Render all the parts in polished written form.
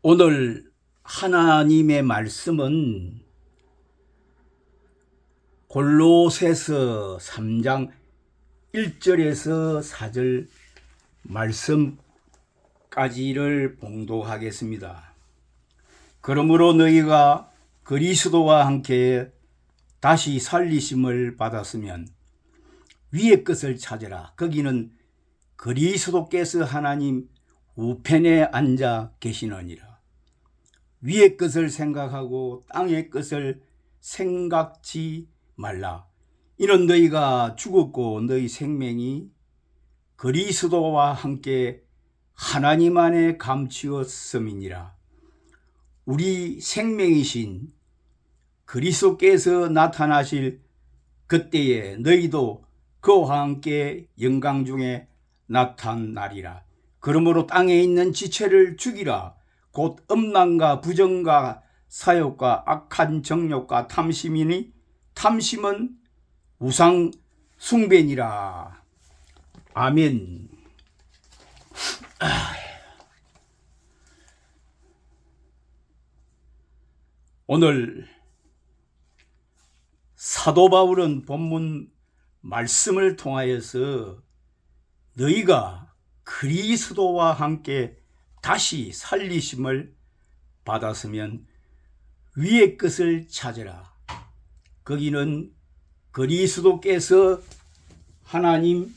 오늘 하나님의 말씀은 골로새서 3장 1절에서 4절 말씀까지를 봉독하겠습니다. 그러므로 너희가 그리스도와 함께 다시 살리심을 받았으면 위의 것을 찾으라. 거기는 그리스도께서 하나님 우편에 앉아 계시느니라. 위의 것을 생각하고 땅의 것을 생각지 말라. 이는 너희가 죽었고 너희 생명이 그리스도와 함께 하나님 안에 감추었음이니라. 우리 생명이신 그리스도께서 나타나실 그때에 너희도 그와 함께 영광 중에 나타나리라. 그러므로 땅에 있는 지체를 죽이라. 곧 음란과 부정과 사욕과 악한 정욕과 탐심이니 탐심은 우상 숭배니라. 아멘. 오늘 사도 바울은 본문 말씀을 통하여서 너희가 그리스도와 함께 다시 살리심을 받았으면 위의 것을 찾으라. 거기는 그리스도께서 하나님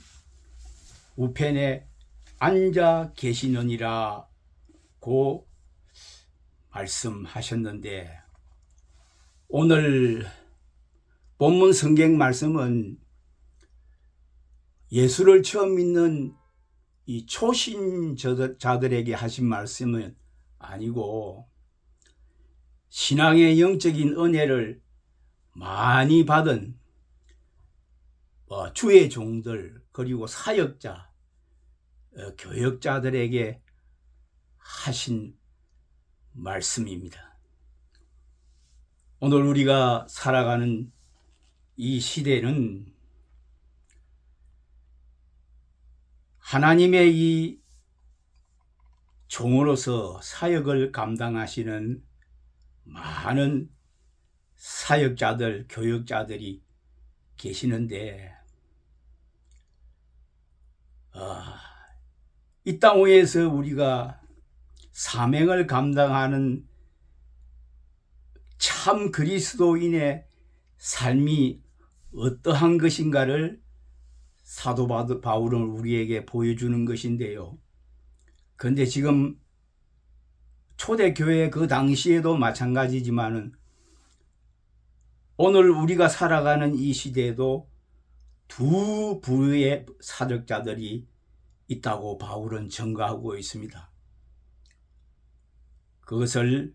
우편에 앉아 계시느니라 고 말씀하셨는데, 오늘 본문 성경 말씀은 예수를 처음 믿는 이 초신자들에게 하신 말씀은 아니고, 신앙의 영적인 은혜를 많이 받은 주의 종들, 그리고 사역자, 교역자들에게 하신 말씀입니다. 오늘 우리가 살아가는 이 시대는 하나님의 이 종으로서 사역을 감당하시는 많은 사역자들, 교역자들이 계시는데, 이 땅 위에서 우리가 사명을 감당하는 참 그리스도인의 삶이 어떠한 것인가를 사도 바울은 우리에게 보여주는 것인데요. 그런데 지금 초대교회 그 당시에도 마찬가지지만은 오늘 우리가 살아가는 이 시대에도 두 부류의 사역자들이 있다고 바울은 증거하고 있습니다. 그것을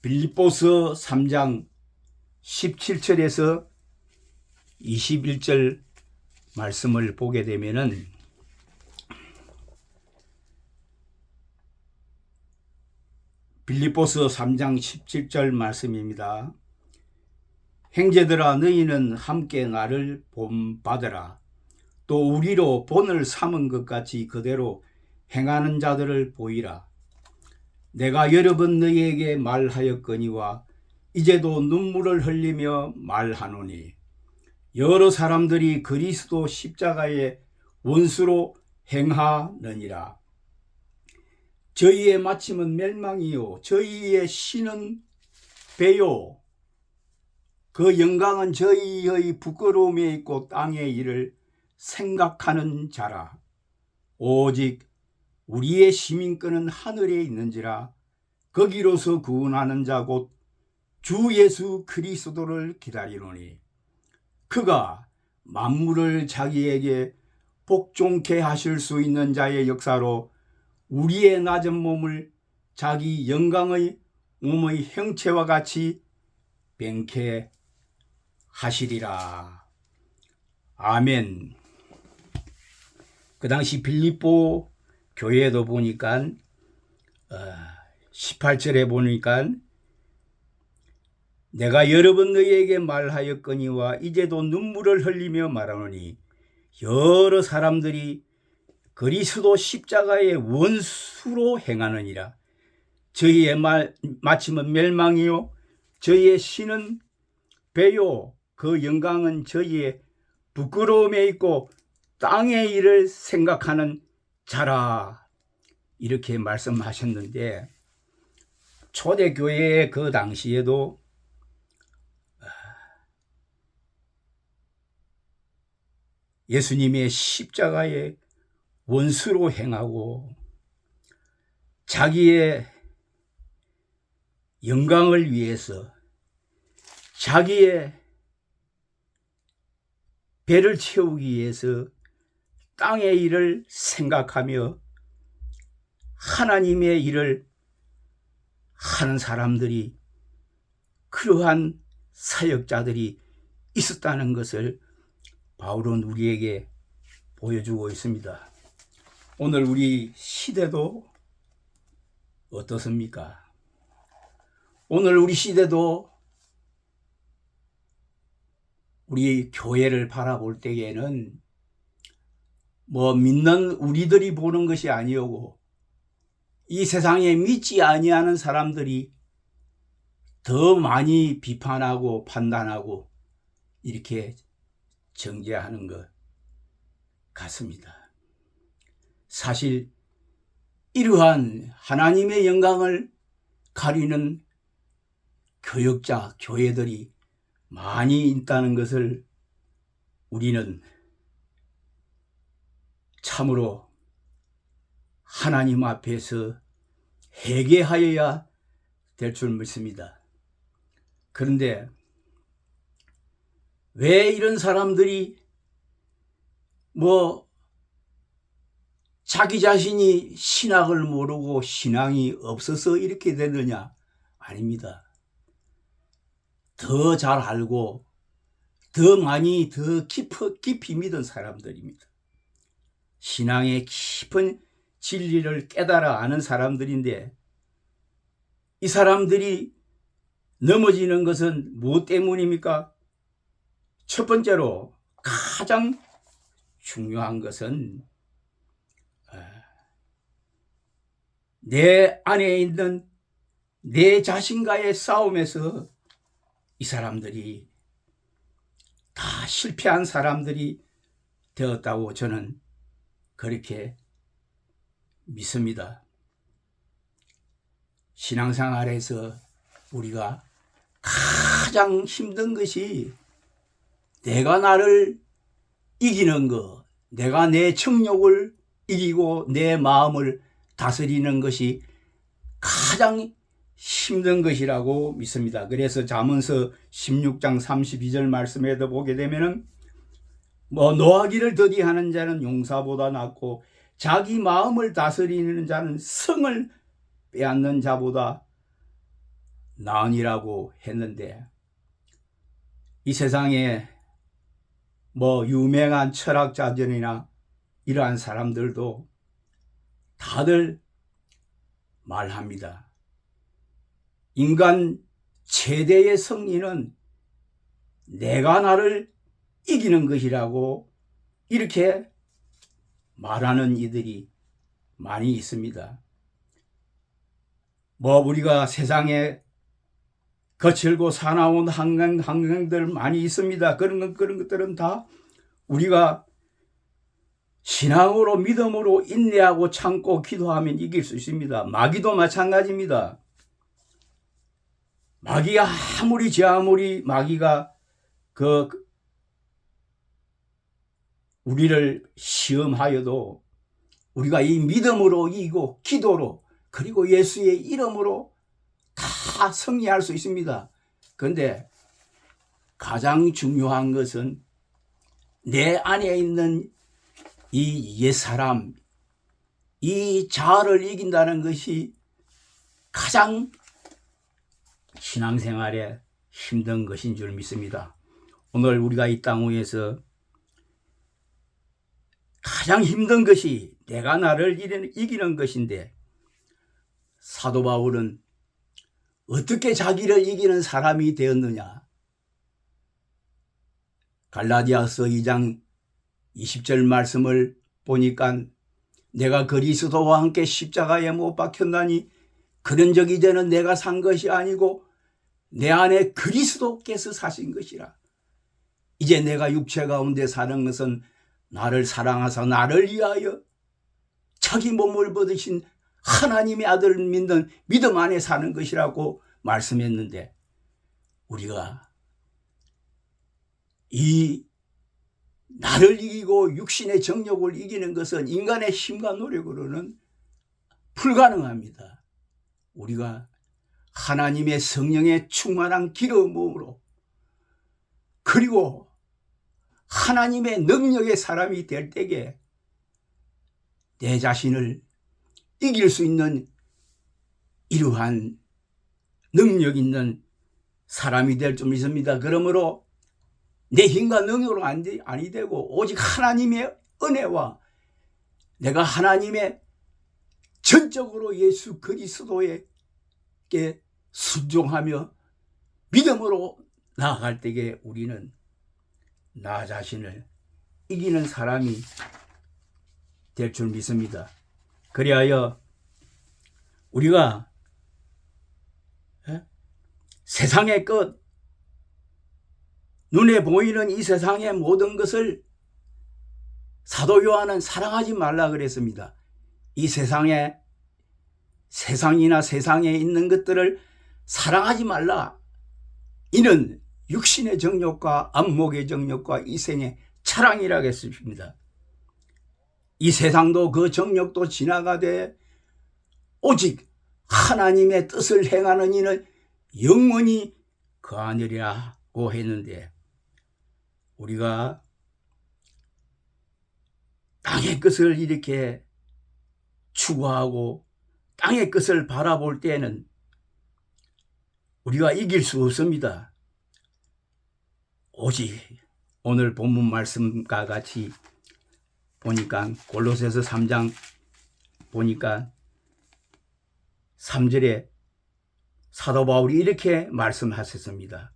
빌립보서 3장 17절에서 21절 말씀을 보게 되면은, 빌립보서 3장 17절 말씀입니다. 형제들아, 너희는 함께 나를 본받으라. 또 우리로 본을 삼은 것 같이 그대로 행하는 자들을 보이라. 내가 여러 번 너희에게 말하였거니와 이제도 눈물을 흘리며 말하노니, 여러 사람들이 그리스도 십자가의 원수로 행하느니라. 저희의 마침은 멸망이요 저희의 신은 배요 그 영광은 저희의 부끄러움에 있고 땅의 일을 생각하는 자라. 오직 우리의 시민권은 하늘에 있는지라. 거기로서 구원하는 자 곧 주 예수 그리스도를 기다리노니, 그가 만물을 자기에게 복종케 하실 수 있는 자의 역사로 우리의 낮은 몸을 자기 영광의 몸의 형체와 같이 변케 하시리라. 아멘. 그 당시 빌립보 교회도 보니까 18절에 보니까 내가 여러 번 너희에게 말하였거니와 이제도 눈물을 흘리며 말하노니, 여러 사람들이 그리스도 십자가의 원수로 행하느니라. 저희의 마침은 멸망이요 저희의 신은 배요 그 영광은 저희의 부끄러움에 있고 땅의 일을 생각하는 자라 이렇게 말씀하셨는데 초대교회의 그 당시에도 예수님의 십자가의 원수로 행하고 자기의 영광을 위해서 자기의 배를 채우기 위해서 땅의 일을 생각하며 하나님의 일을 하는 사람들이 그러한 사역자들이 있었다는 것을 바울은 우리에게 보여주고 있습니다. 오늘 우리 시대도 어떻습니까? 오늘 우리 시대도 우리 교회를 바라볼 때에는 믿는 우리들이 보는 것이 아니오고 이 세상에 믿지 아니하는 사람들이 더 많이 비판하고 판단하고 이렇게 정죄하는 것 같습니다. 사실 이러한 하나님의 영광을 가리는 교역자, 교회들이 많이 있다는 것을 우리는 참으로 하나님 앞에서 회개하여야 될 줄 믿습니다. 그런데 왜 이런 사람들이 자기 자신이 신학을 모르고 신앙이 없어서 이렇게 되느냐? 아닙니다. 더 잘 알고 더 많이 더 깊이 믿은 사람들입니다. 신앙의 깊은 진리를 깨달아 아는 사람들인데 이 사람들이 넘어지는 것은 무엇 때문입니까? 첫 번째로 가장 중요한 것은 내 안에 있는 내 자신과의 싸움에서 이 사람들이 다 실패한 사람들이 되었다고 저는 그렇게 믿습니다. 신앙생활에서 우리가 가장 힘든 것이 내가 나를 이기는 것, 내가 내 정욕을 이기고 내 마음을 다스리는 것이 가장 힘든 것이라고 믿습니다. 그래서 잠언서 16장 32절 말씀에도 보게 되면은 노하기를 더디하는 자는 용사보다 낫고 자기 마음을 다스리는 자는 성을 빼앗는 자보다 나으니라고 했는데 이 세상에 유명한 철학자들이나 이러한 사람들도 다들 말합니다. 인간 최대의 승리는 내가 나를 이기는 것이라고 이렇게 말하는 이들이 많이 있습니다. 우리가 세상에 거칠고 사나운 환경들 많이 있습니다. 그런 것들은 다 우리가 신앙으로 믿음으로 인내하고 참고 기도하면 이길 수 있습니다. 마귀도 마찬가지입니다. 마귀가 아무리 마귀가 우리를 시험하여도 우리가 이 믿음으로 이기고 기도로 그리고 예수의 이름으로 다 승리할 수 있습니다. 그런데 가장 중요한 것은 내 안에 있는 이 옛사람, 이 자아를 이긴다는 것이 가장 신앙생활에 힘든 것인 줄 믿습니다. 오늘 우리가 이 땅 위에서 가장 힘든 것이 내가 나를 이기는 것인데 사도 바울은 어떻게 자기를 이기는 사람이 되었느냐? 갈라디아서 2장 20절 말씀을 보니까 내가 그리스도와 함께 십자가에 못 박혔나니 그런 적 이제는 내가 산 것이 아니고 내 안에 그리스도께서 사신 것이라. 이제 내가 육체 가운데 사는 것은 나를 사랑하사 나를 위하여 자기 몸을 받으신 하나님의 아들을 믿는 믿음 안에 사는 것이라고 말씀했는데, 우리가 이 나를 이기고 육신의 정욕을 이기는 것은 인간의 힘과 노력으로는 불가능합니다. 우리가 하나님의 성령의 충만한 기름으로, 그리고 하나님의 능력의 사람이 될 때에 내 자신을 이길 수 있는 이러한 능력 있는 사람이 될 줄 믿습니다. 그러므로 내 힘과 능력으로 아니 되고 오직 하나님의 은혜와 내가 하나님의 전적으로 예수 그리스도에게 순종하며 믿음으로 나아갈 때에 우리는 나 자신을 이기는 사람이 될 줄 믿습니다. 그리하여 우리가 세상의 것, 눈에 보이는 이 세상의 모든 것을 사도 요한은 사랑하지 말라 그랬습니다. 이 세상이나 세상에 있는 것들을 사랑하지 말라. 이는 육신의 정욕과 안목의 정욕과 이생의 차랑이라고 했습니다. 이 세상도 그 정욕도 지나가되 오직 하나님의 뜻을 행하는 이는 영원히 거하느리라고 했는데, 우리가 땅의 것을 이렇게 추구하고 땅의 것을 바라볼 때는 우리가 이길 수 없습니다. 오직 오늘 본문 말씀과 같이 보니까 골로새서 3장 보니까 3절에 사도 바울이 이렇게 말씀하셨습니다.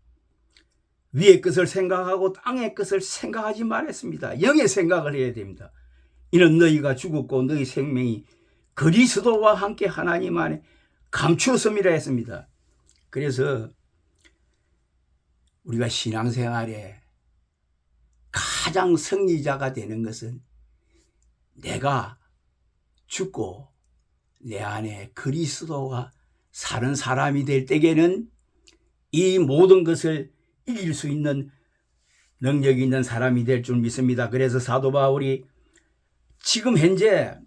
위의 것을 생각하고 땅의 것을 생각하지 말았습니다. 영의 생각을 해야 됩니다. 이는 너희가 죽었고 너희 생명이 그리스도와 함께 하나님 안에 감추었음이라 했습니다. 그래서 우리가 신앙생활에 가장 승리자가 되는 것은 내가 죽고 내 안에 그리스도가 사는 사람이 될 때에는 이 모든 것을 이길 수 있는 능력이 있는 사람이 될 줄 믿습니다. 그래서 사도 바울이 지금 현재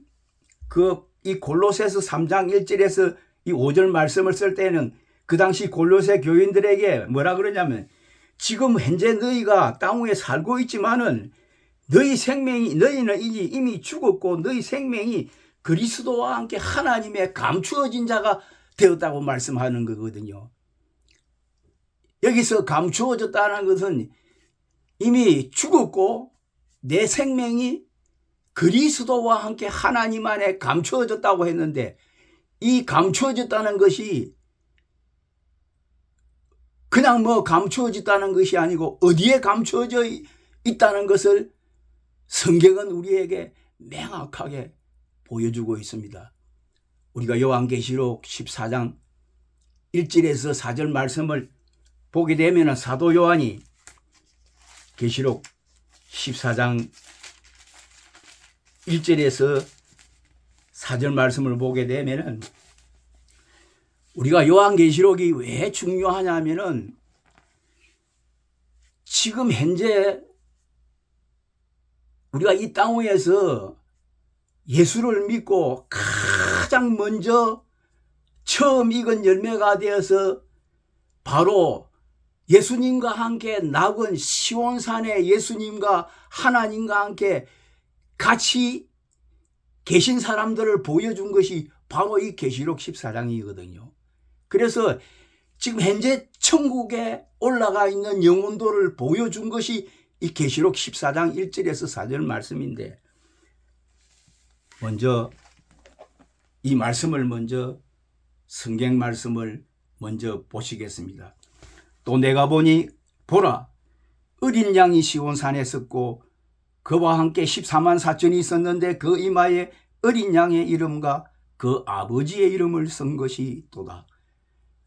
이 골로새서 3장 1절에서 이 5절 말씀을 쓸 때는 그 당시 골로새 교인들에게 뭐라 그러냐면, 지금 현재 너희가 땅 위에 살고 있지만은 너희는 이미 죽었고 너희 생명이 그리스도와 함께 하나님의 감추어진 자가 되었다고 말씀하는 거거든요. 여기서 감추어졌다는 것은 이미 죽었고 내 생명이 그리스도와 함께 하나님 안에 감추어졌다고 했는데, 이 감추어졌다는 것이 그냥 감추어졌다는 것이 아니고 어디에 감추어져 있다는 것을 성경은 우리에게 명확하게 보여주고 있습니다. 우리가 요한계시록 14장 1절에서 4절 말씀을 보게 되면 사도 요한이 계시록 14장 1절에서 4절 말씀을 보게 되면, 우리가 요한계시록이 왜 중요하냐면은 지금 현재 우리가 이 땅 위에서 예수를 믿고 가장 먼저 처음 익은 열매가 되어서 바로 예수님과 함께 낙은 시온산에 예수님과 하나님과 함께 같이 계신 사람들을 보여준 것이 바로 이 계시록 14장이거든요. 그래서 지금 현재 천국에 올라가 있는 영혼들을 보여준 것이 이 계시록 14장 1절에서 4절 말씀인데, 먼저 이 말씀을 성경 말씀을 먼저 보시겠습니다. 또 내가 보니 보라, 어린 양이 시온산에 섰고 그와 함께 14만 4천이 있었는데 그 이마에 어린 양의 이름과 그 아버지의 이름을 쓴 것이 또다.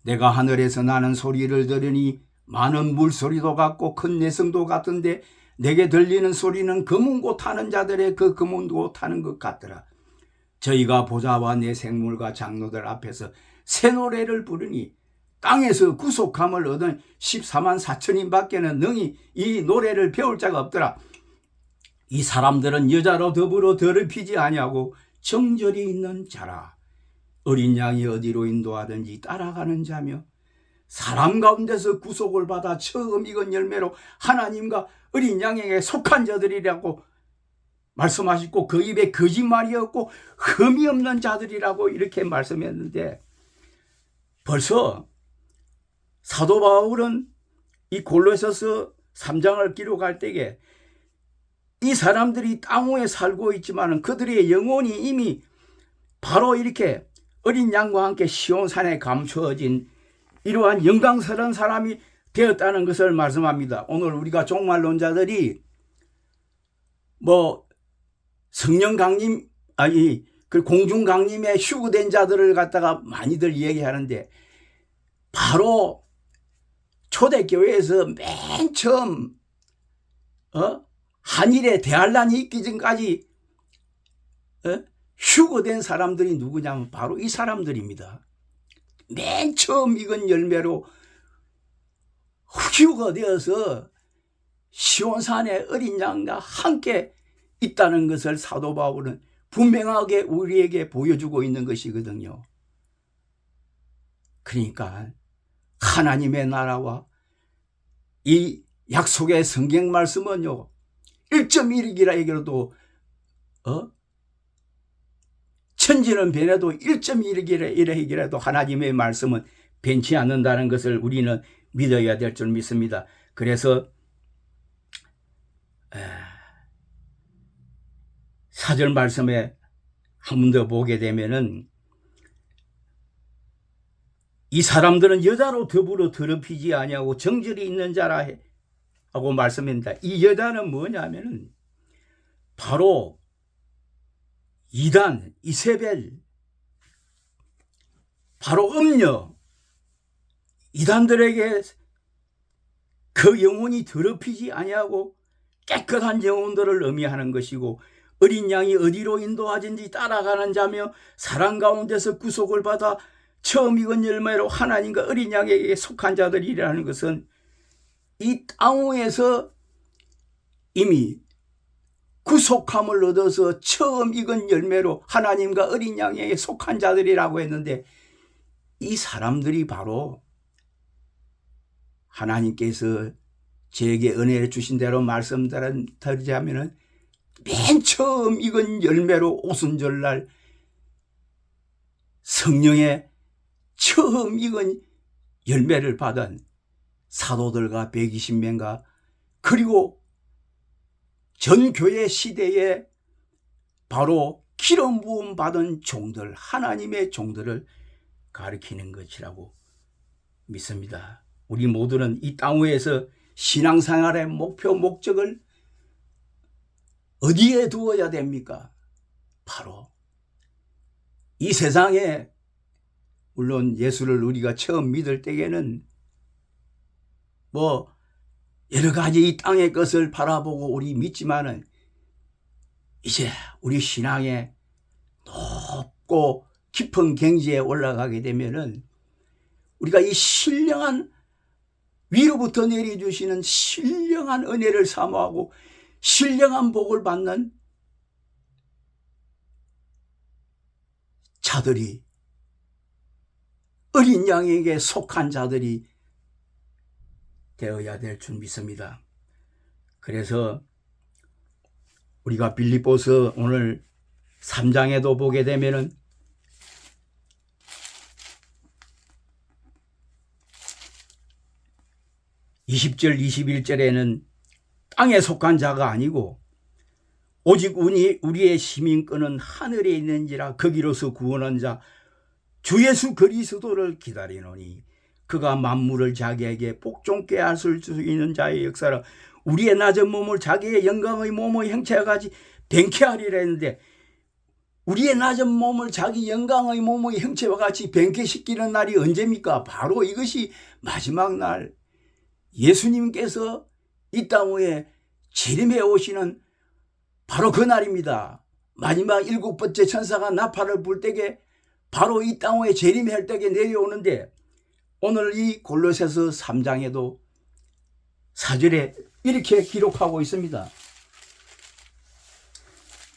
내가 하늘에서 나는 소리를 들으니 많은 물소리도 같고 큰 내성도 같은데 내게 들리는 소리는 금은고 타는 자들의 그 금은고 타는 것 같더라. 저희가 보좌와 내 생물과 장로들 앞에서 새 노래를 부르니 땅에서 구속함을 얻은 14만 4천인 밖에는 능히 이 노래를 배울 자가 없더라. 이 사람들은 여자로 더불어 더럽히지 아니하고 정절이 있는 자라. 어린 양이 어디로 인도하든지 따라가는 자며 사람 가운데서 구속을 받아 처음 익은 열매로 하나님과 어린 양에게 속한 자들이라고 말씀하시고 그 입에 거짓말이 없고 흠이 없는 자들이라고 이렇게 말씀했는데, 벌써 사도 바울은 이 골로새서 3장을 기록할 때에 이 사람들이 땅 위에 살고 있지만 그들의 영혼이 이미 바로 이렇게 어린 양과 함께 시온산에 감추어진 이러한 영광스러운 사람이 되었다는 것을 말씀합니다. 오늘 우리가 종말론자들이 성령 강림, 그 공중 강림에 휴구된 자들을 갖다가 많이들 얘기하는데, 바로 초대교회에서 맨 처음 한일에 대환란이 있기 전까지 휴거된 사람들이 누구냐면 바로 이 사람들입니다. 맨 처음 익은 열매로 휴거되어서 시온산의 어린 양과 함께 있다는 것을 사도 바울은 분명하게 우리에게 보여주고 있는 것이거든요. 그러니까 하나님의 나라와 이 약속의 성경 말씀은요, 1.1이라 얘기라도 천지는 변해도 1.1이라 얘기라도 하나님의 말씀은 변치 않는다는 것을 우리는 믿어야 될 줄 믿습니다. 그래서 4절 말씀에 한 번 더 보게 되면은, 이 사람들은 여자로 더불어 더럽히지 아니하고 정절이 있는 자라 하고 말씀합니다. 이 여자는 뭐냐면은 바로 이단, 이세벨, 바로 음녀, 이단들에게 그 영혼이 더럽히지 아니하고 깨끗한 영혼들을 의미하는 것이고, 어린 양이 어디로 인도하든지 따라가는 자며 사랑 가운데서 구속을 받아 처음 익은 열매로 하나님과 어린 양에게 속한 자들이라는 것은 이 땅 위에서 이미 구속함을 얻어서 처음 익은 열매로 하나님과 어린 양에게 속한 자들이라고 했는데, 이 사람들이 바로 하나님께서 저에게 은혜를 주신 대로 말씀드리자면은 맨 처음 익은 열매로 오순절날 성령의 처음 익은 열매를 받은 사도들과 120명과 그리고 전 교회 시대에 바로 기름 부음 받은 종들, 하나님의 종들을 가리키는 것이라고 믿습니다. 우리 모두는 이 땅 위에서 신앙생활의 목표, 목적을 어디에 두어야 됩니까? 바로 이 세상에, 물론 예수를 우리가 처음 믿을 때에는 여러 가지 이 땅의 것을 바라보고 우리 믿지만은, 이제 우리 신앙의 높고 깊은 경지에 올라가게 되면은 우리가 이 신령한 위로부터 내려주시는 신령한 은혜를 사모하고 신령한 복을 받는 자들이, 어린 양에게 속한 자들이 되어야 될 줄 믿습니다. 그래서 우리가 빌립보서 오늘 3장에도 보게 되면은 (20절) (21절에는) 땅에 속한 자가 아니고 오직 우리의 시민권은 하늘에 있는지라 거기로서 구원한 자 주 예수 그리스도를 기다리노니 그가 만물을 자기에게 복종케 하실 수 있는 자의 역사라 우리의 낮은 몸을 자기의 영광의 몸의 형체와 같이 뱅케 하리라 했는데, 우리의 낮은 몸을 자기 영광의 몸의 형체와 같이 변개시키는 날이 언제입니까? 바로 이것이 마지막 날, 예수님께서 이 땅 위에 재림해 오시는 바로 그 날입니다. 마지막 7번째 천사가 나팔을 불 때에 바로 이 땅 위에 재림할 때에 내려오는데, 오늘 이 골로새서 3장에도 4절에 이렇게 기록하고 있습니다.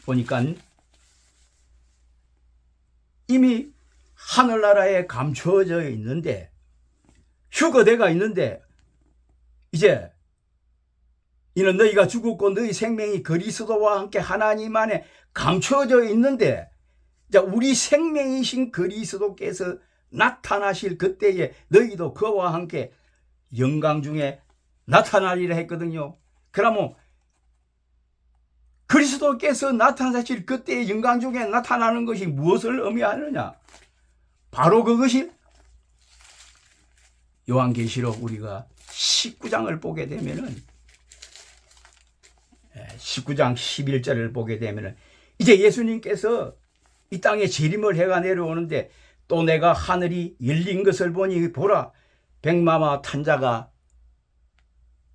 보니까 이미 하늘나라에 감추어져 있는데, 휴거대가 있는데, 이제 이는 너희가 죽었고 너희 생명이 그리스도와 함께 하나님 안에 감추어져 있는데, 우리 생명이신 그리스도께서 나타나실 그때에 너희도 그와 함께 영광 중에 나타나리라 했거든요. 그러면 그리스도께서 나타나실 그때의 영광 중에 나타나는 것이 무엇을 의미하느냐? 바로 그것이 요한계시록 우리가 19장을 보게 되면은, 19장 11절을 보게 되면은, 이제 예수님께서 이 땅에 재림을 해가 내려오는데, 또 내가 하늘이 열린 것을 보니 보라, 백마와 탄자가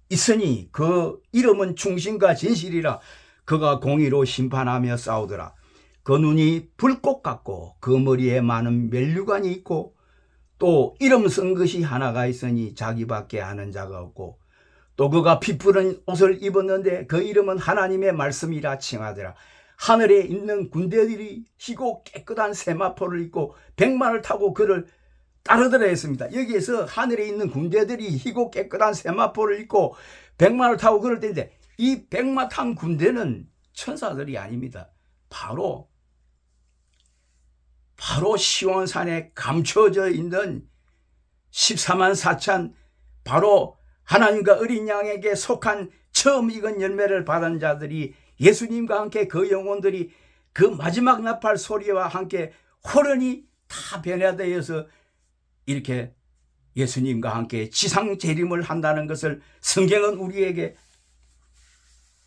있으니 그 이름은 충신과 진실이라. 그가 공의로 심판하며 싸우더라. 그 눈이 불꽃 같고 그 머리에 많은 면류관이 있고, 또 이름 쓴 것이 하나가 있으니 자기밖에 아는 자가 없고, 또 그가 피 푸른 옷을 입었는데 그 이름은 하나님의 말씀이라 칭하더라. 하늘에 있는 군대들이 희고 깨끗한 세마포를 입고 백마를 타고 그를 따르더라 했습니다. 여기에서 하늘에 있는 군대들이 희고 깨끗한 세마포를 입고 백마를 타고 그럴 때인데, 이 백마 탄 군대는 천사들이 아닙니다. 바로 시온산에 감춰져 있는 14만 4천, 바로 하나님과 어린 양에게 속한 처음 익은 열매를 받은 자들이, 예수님과 함께 그 영혼들이 그 마지막 나팔 소리와 함께 호련히 다 변화되어서 이렇게 예수님과 함께 지상 재림을 한다는 것을 성경은 우리에게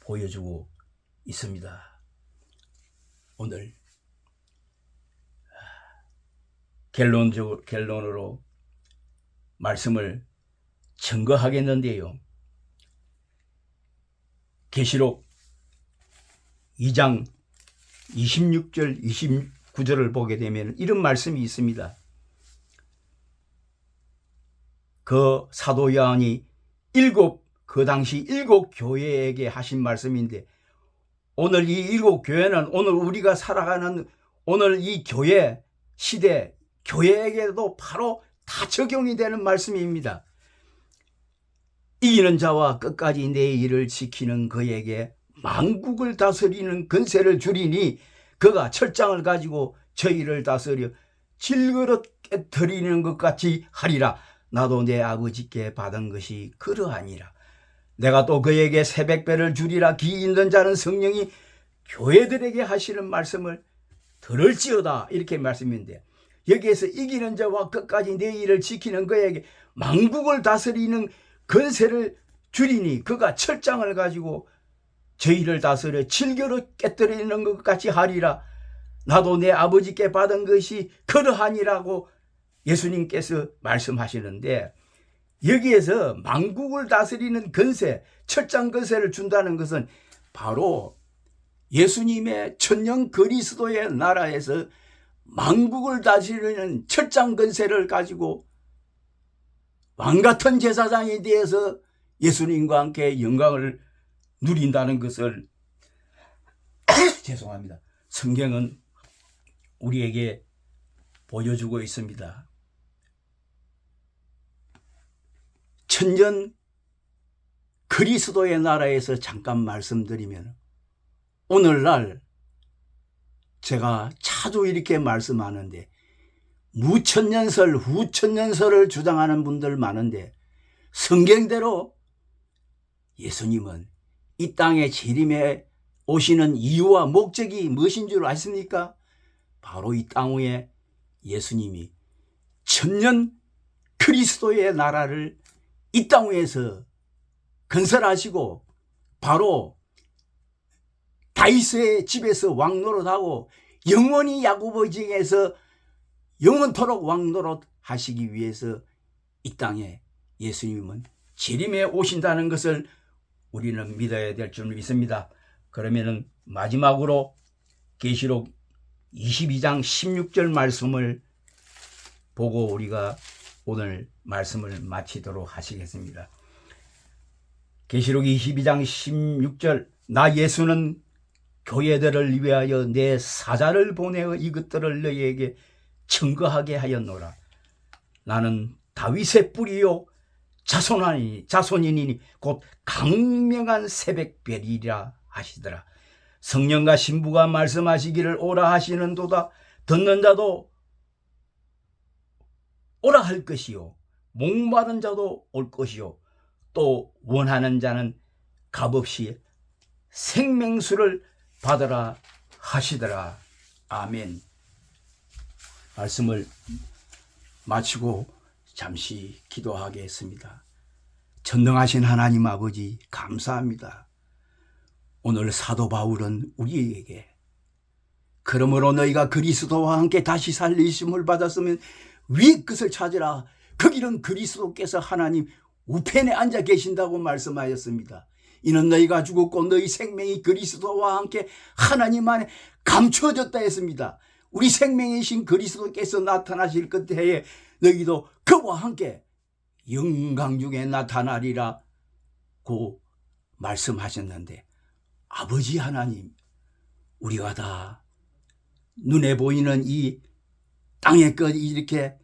보여주고 있습니다. 오늘 결론으로 말씀을 증거하겠는데요. 계시록 2장 26절 29절을 보게 되면 이런 말씀이 있습니다. 그 사도 요한이 그 당시 7 교회에게 하신 말씀인데, 오늘 이 7 교회는 오늘 우리가 살아가는 오늘 이 교회 시대 교회에게도 바로 다 적용이 되는 말씀입니다. 이기는 자와 끝까지 내 일을 지키는 그에게 만국을 다스리는 권세를 주리니 그가 철장을 가지고 저희를 다스려 질그릇 드리는 것 같이 하리라. 나도 내 아버지께 받은 것이 그러하니라. 내가 또 그에게 새벽배를 주리라. 기 있는 자는 성령이 교회들에게 하시는 말씀을 들을지어다, 이렇게 말씀인데, 여기에서 이기는 자와 끝까지 내 일을 지키는 그에게 만국을 다스리는 권세를 주리니 그가 철장을 가지고 저희를 다스려 질겨로 깨뜨리는 것 같이 하리라. 나도 내 아버지께 받은 것이 그러하니라고 예수님께서 말씀하시는데, 여기에서 만국을 다스리는 권세, 철장 권세를 준다는 것은 바로 예수님의 천년 그리스도의 나라에서 만국을 다스리는 철장 권세를 가지고 왕같은 제사장에 대해서 예수님과 함께 영광을 누린다는 것을 죄송합니다. 성경은 우리에게 보여주고 있습니다. 천년 그리스도의 나라에서 잠깐 말씀드리면, 오늘날 제가 자주 이렇게 말씀하는데, 무천년설, 후천년설을 주장하는 분들 많은데, 성경대로 예수님은 이 땅에 재림해 오시는 이유와 목적이 무엇인 줄 아십니까? 바로 이 땅 위에 예수님이 천년 그리스도의 나라를 이 땅 위에서 건설하시고, 바로 다윗의 집에서 왕노릇하고 영원히 야곱의 집에서 영원토록 왕노릇 하시기 위해서 이 땅에 예수님은 재림에 오신다는 것을 우리는 믿어야 될 줄 믿습니다. 그러면은 마지막으로 계시록 22장 16절 말씀을 보고 우리가 오늘 말씀을 마치도록 하시겠습니다. 계시록 22장 16절, 나 예수는 교회들을 위하여 내 사자를 보내어 이것들을 너희에게 증거하게 하였노라. 나는 다윗의 뿌리요 자손이니 곧 강명한 새벽별이라 하시더라. 성령과 신부가 말씀하시기를 오라 하시는도다. 듣는 자도 오라 할 것이요 목마른 자도 올 것이요 또 원하는 자는 값없이 생명수를 받으라 하시더라. 아멘. 말씀을 마치고 잠시 기도하겠습니다. 전능하신 하나님 아버지 감사합니다. 오늘 사도 바울은 우리에게 그러므로 너희가 그리스도와 함께 다시 살리심을 받았으면 위의 것을 찾으라. 거기는 그리스도께서 하나님 우편에 앉아 계신다고 말씀하였습니다. 이는 너희가 죽었고 너희 생명이 그리스도와 함께 하나님 안에 감추어졌다 했습니다. 우리 생명이신 그리스도께서 나타나실 그때에 너희도 그와 함께 영광 중에 나타나리라고 말씀하셨는데, 아버지 하나님, 우리가 다 눈에 보이는 이 땅의 것 이렇게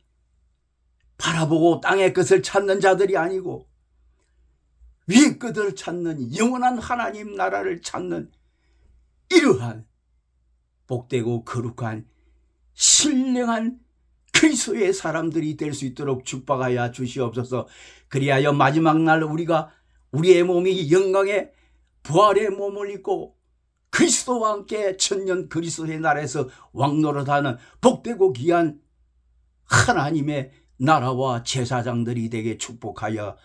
바라보고 땅의 것을 찾는 자들이 아니고 위의 것을 찾는 영원한 하나님 나라를 찾는 이러한 복되고 거룩한 신령한 그리스도의 사람들이 될 수 있도록 축복하여 주시옵소서. 그리하여 마지막 날 우리가 우리의 몸이 영광의 부활의 몸을 입고 그리스도와 함께 천년 그리스도의 나라에서 왕노릇하는 복되고 귀한 하나님의 나라와 제사장들이 되게 축복하여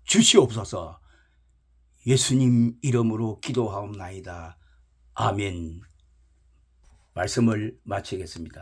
주시옵소서. 예수님 이름으로 기도하옵나이다. 아멘. 말씀을 마치겠습니다.